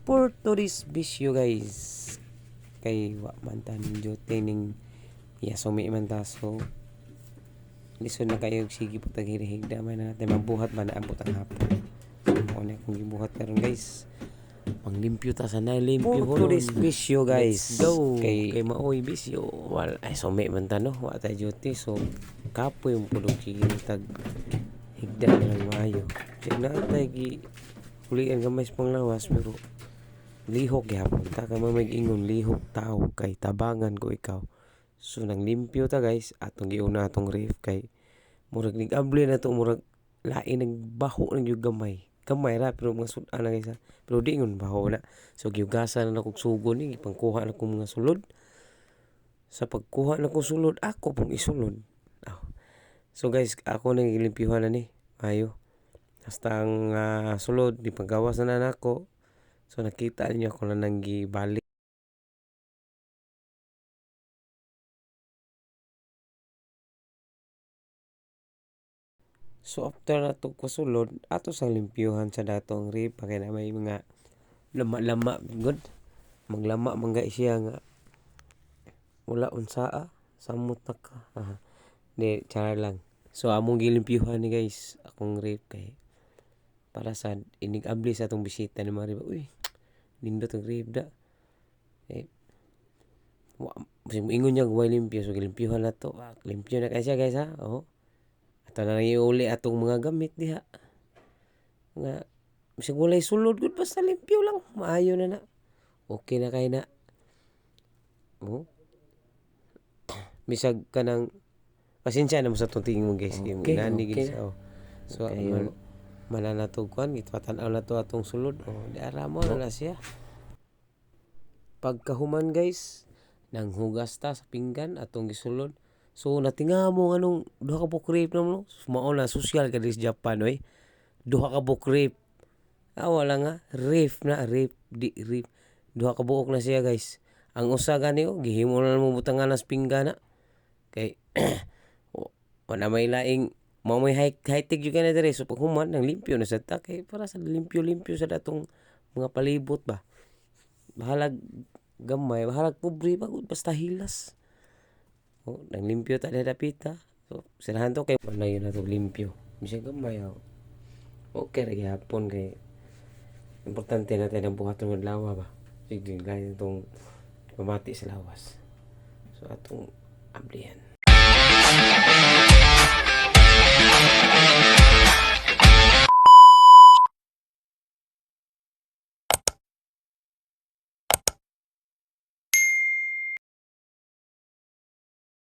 for today's video guys, kay wa man ta ninyo tining sumi man ta, so lisod na kayo sige po taghirihigda man na natin mabuhat man na abot ang hapon. So ako na akong gibuhat karon guys, panglimpyo ta sa nalimpyo for today's video guys. Go kay maoy bisyo wal ay sumi man ta no, wa ta duty, so kapoy yung pulog tag higda na lang maayo. Sige na tay gi kulian gamay sa panglawas, pero lihok gyapon ta ka mag-ingon lihok tao kay tabangan ko ikaw. So nang limpyo ta guys, atong giuna atong ref kay murag nigable na to, murag lain nagbaho ng yung gamay ra, pero mga sudan na guys ha. Pero di ngon baho na, so giugasan na kog sugo ni pangkuha na kong mga sulod. Sa pagkuha na kong sulod ako pong isulod. So guys, ako nang gilimpyuhan na ni ayo hasta ang sulod di paggawas na nako. So nakita niyo ako na nang gibalik. So after na to kasulod, ato sang limpyuhan sa datong rip, kaya na may mga lama-lama good. Maglama mangga siya nga wala unsaa samot na ka. Di char lang. So among gilimpyuhan ni guys akong rip kay para sa inig-abli sa atong bisita ni Maria. Uy, nindot ang rip da. Ingon niya guway limpyo, so gilimpyuhan na to. Limpyo na kasi guys ha. Ato na iuli atong mga gamit diha. Nga bisag walay sulod gud, basta limpyo lang maayo na na. Okay na kay na. Bisag kanang pasensya na mo sa tingin mo guys. Okay, nani okay. So okay. Mananatukuan gitpatan-aw na to atong sulod. Di ara mo na siya. Pagkahuman guys, nang hugas ta sa pinggan atong gisulod. So natinga mo anong duha ka book rape na mo. Mao na social ka sa Japan oy. Duha ka book rape. Wala nga rape na rape di rape. Duha ka buok na siya guys. Ang usa gani gihimo na mo butangan nas pinggan na. Kay wala may laing may high-tech yung ka na dire. So paghuman nang limpyo na sa ta, kay para sa limpyo-limpyo sa datong mga palibot ba. Bahalag gamay, bahalag pobre ba, basta hilas. Nang limpyo ta dapita. So sinahan to kay wala yun na to limpyo. Bisag gamay okay ra gyapon kay importante na tayo ng buhaton ng lawa ba. Sige, ganyan itong pamati sa lawas. So atong ablihan.